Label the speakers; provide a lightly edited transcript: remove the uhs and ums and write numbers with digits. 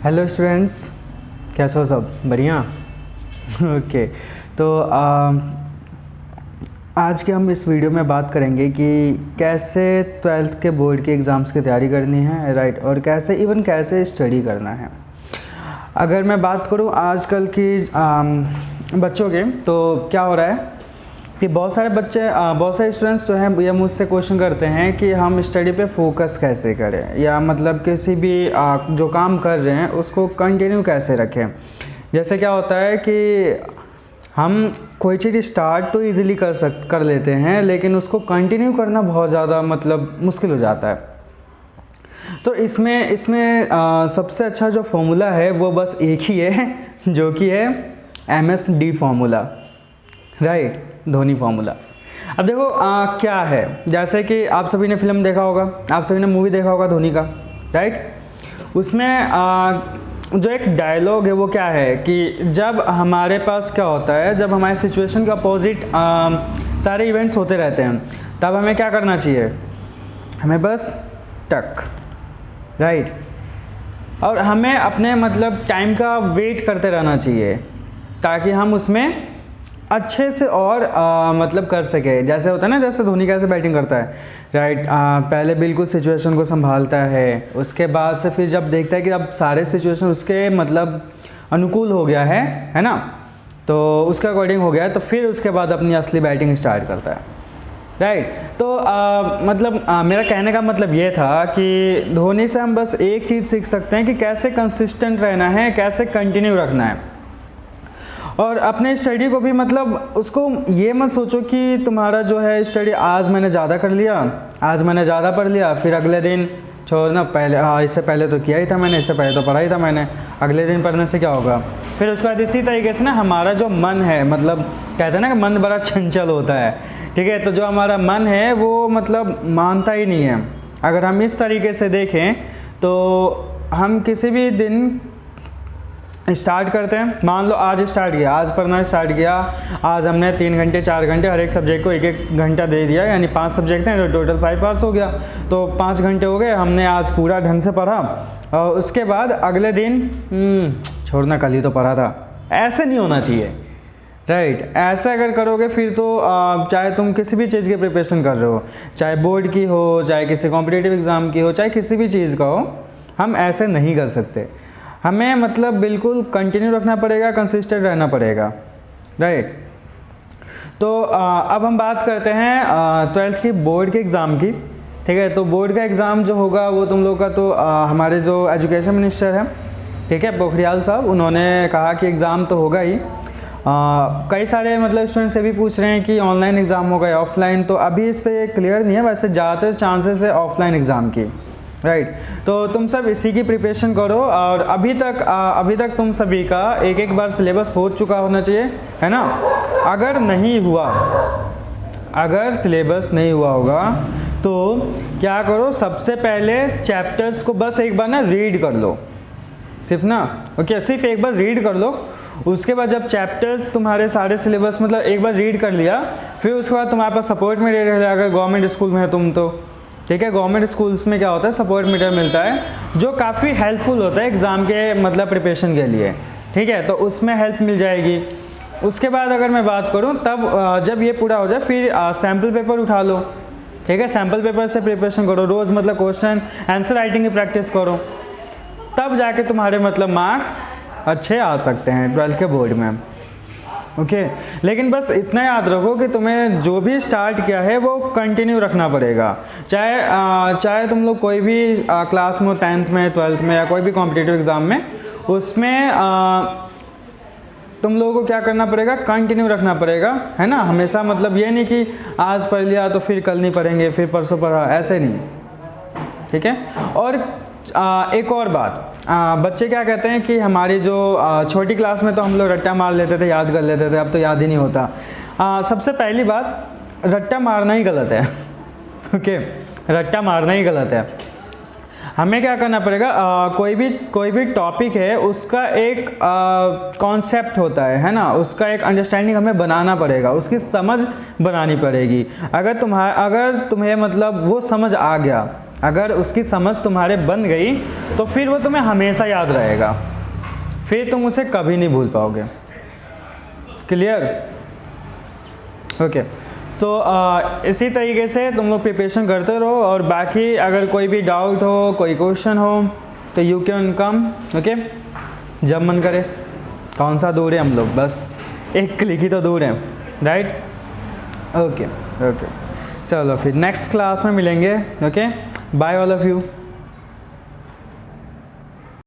Speaker 1: Hello students, कैसे हो सब? बढ़िया। ओके, तो आज के हम इस वीडियो में बात करेंगे कि कैसे 12th के बोर्ड के एग्ज़ाम्स की तैयारी करनी है, राइट, और कैसे स्टडी करना है। अगर मैं बात करूं आजकल की बच्चों के, तो क्या हो रहा है कि बहुत सारे स्टूडेंट्स जो हैं ये मुझसे क्वेश्चन करते हैं कि हम स्टडी पे फोकस कैसे करें, या मतलब किसी भी जो काम कर रहे हैं उसको कंटिन्यू कैसे रखें। जैसे क्या होता है कि हम कोई चीज़ स्टार्ट तो इजीली कर लेते हैं, लेकिन उसको कंटिन्यू करना बहुत ज़्यादा मुश्किल हो जाता है। तो इसमें सबसे अच्छा जो फॉर्मूला है वो बस एक ही है, जो कि है MSD formula, right, Dhoni formula. अब देखो क्या है, जैसे कि आप सभी ने फिल्म देखा होगा, आप सभी ने मूवी देखा होगा धोनी का, राइट। उसमें जो एक डायलॉग है वो क्या है कि जब हमारे पास क्या होता है, जब हमारे सिचुएशन के अपोजिट सारे इवेंट्स होते रहते हैं, तब हमें क्या करना चाहिए, हमें बस टक, राइट, और हमें अपने टाइम का वेट करते रहना चाहिए ताकि हम उसमें अच्छे से और कर सके। जैसे होता है ना, जैसे धोनी कैसे बैटिंग करता है, राइट, पहले बिल्कुल सिचुएशन को संभालता है, उसके बाद से फिर जब देखता है कि अब सारे सिचुएशन उसके अनुकूल हो गया है ना, तो उसके अकॉर्डिंग हो गया है, तो फिर उसके बाद अपनी असली बैटिंग स्टार्ट करता है, राइट। तो मेरा कहने का मतलब ये था कि धोनी से हम बस एक चीज़ सीख सकते हैं कि कैसे कंसिस्टेंट रहना है, कैसे कंटिन्यू रखना है। और अपने स्टडी को भी उसको ये मत सोचो कि तुम्हारा जो है स्टडी आज मैंने ज़्यादा कर लिया, आज मैंने ज़्यादा पढ़ लिया, फिर अगले दिन छोड़ना, पहले इससे पहले तो किया ही था मैंने, इससे पहले तो पढ़ा ही था मैंने, अगले दिन पढ़ने से क्या होगा। फिर उसके बाद इसी तरीके से ना हमारा जो मन है, कहते हैं ना कि मन बड़ा चंचल होता है, ठीक है, तो जो हमारा मन है वो मानता ही नहीं है। अगर हम इस तरीके से देखें तो हम किसी भी दिन स्टार्ट करते हैं, मान लो आज स्टार्ट किया, आज पढ़ना स्टार्ट किया, आज हमने 3 घंटे 4 घंटे हर एक सब्जेक्ट को 1-1 घंटा दे दिया, यानी 5 सब्जेक्ट हैं तो टोटल 5 आवर्स हो गया, तो 5 घंटे हो गए, हमने आज पूरा ढंग से पढ़ा, और उसके बाद अगले दिन छोड़ना, कल ही तो पढ़ा था। ऐसे नहीं होना चाहिए, राइट। ऐसा अगर करोगे फिर तो चाहे तुम किसी भी चीज़ की प्रिपरेशन कर रहे हो, चाहे बोर्ड की हो, चाहे किसी कॉम्पिटिटिव एग्ज़ाम की हो, चाहे किसी भी चीज़ का हो, हम ऐसे नहीं कर सकते। हमें बिल्कुल कंटिन्यू रखना पड़ेगा, कंसिस्टेंट रहना पड़ेगा, राइट। तो अब हम बात करते हैं 12th की बोर्ड के एग्ज़ाम की, ठीक है। तो बोर्ड का एग्ज़ाम जो होगा वो तुम लोग का, तो हमारे जो एजुकेशन मिनिस्टर हैं, ठीक है, पोखरियाल साहब, उन्होंने कहा कि एग्ज़ाम तो होगा ही। कई सारे स्टूडेंट्स से भी पूछ रहे हैं कि ऑनलाइन एग्ज़ाम होगा या ऑफलाइन, तो अभी इस पर क्लियर नहीं है, वैसे ज़्यादातर चांसेस है ऑफलाइन एग्ज़ाम की, राइट। तो तुम सब इसी की प्रिपरेशन करो, और अभी तक तुम सभी का एक बार सिलेबस हो चुका होना चाहिए, है ना। अगर सिलेबस नहीं हुआ होगा तो क्या करो, सबसे पहले चैप्टर्स को बस एक बार ना रीड कर लो, सिर्फ एक बार रीड कर लो। उसके बाद जब चैप्टर्स तुम्हारे सारे सिलेबस एक बार रीड कर लिया, फिर उसके बाद तुम्हारे पास सपोर्ट मटेरियल है, अगर गवर्नमेंट स्कूल में है तुम तो, ठीक है। गवर्नमेंट स्कूल्स में क्या होता है, सपोर्ट मटेरियल मिलता है जो काफ़ी हेल्पफुल होता है एग्ज़ाम के प्रिपरेशन के लिए, ठीक है, तो उसमें हेल्प मिल जाएगी। उसके बाद अगर मैं बात करूं, तब जब ये पूरा हो जाए फिर सैम्पल पेपर उठा लो, ठीक है, सैम्पल पेपर से प्रिपरेशन करो, रोज़ क्वेश्चन आंसर राइटिंग की प्रैक्टिस करो, तब जाके तुम्हारे मार्क्स अच्छे आ सकते हैं 12th के बोर्ड में, ओके। लेकिन बस इतना याद रखो कि तुम्हें जो भी स्टार्ट किया है वो कंटिन्यू रखना पड़ेगा, चाहे तुम लोग कोई भी क्लास में हो, 10th में, 12th में, या कोई भी कॉम्पिटिटिव एग्ज़ाम में, उसमें तुम लोगों को क्या करना पड़ेगा, कंटिन्यू रखना पड़ेगा, है ना। हमेशा ये नहीं कि आज पढ़ लिया तो फिर कल नहीं पढ़ेंगे, फिर परसों पढ़ा, ऐसे नहीं, ठीक है। और एक और बात, बच्चे क्या कहते हैं कि हमारी जो छोटी क्लास में तो हम लोग रट्टा मार लेते थे, याद कर लेते थे, अब तो याद ही नहीं होता। सबसे पहली बात, रट्टा मारना ही गलत है, ओके, रट्टा मारना ही गलत है। हमें क्या करना पड़ेगा, कोई भी टॉपिक है उसका एक कॉन्सेप्ट होता है ना, उसका एक अंडरस्टैंडिंग हमें बनाना पड़ेगा, उसकी समझ बनानी पड़ेगी। अगर तुम्हें वो समझ आ गया, अगर उसकी समझ तुम्हारे बन गई तो फिर वो तुम्हें हमेशा याद रहेगा, फिर तुम उसे कभी नहीं भूल पाओगे। क्लियर? ओके। सो इसी तरीके से तुम लोग प्रिपरेशन करते रहो, और बाकी अगर कोई भी डाउट हो, कोई क्वेश्चन हो तो यू कैन कम। ओके, जब मन करे। कौन सा दूर है हम लोग, बस एक क्लिक ही तो दूर है, राइट? ओके ओके, चलो फिर नेक्स्ट क्लास में मिलेंगे। Okay, bye all of you.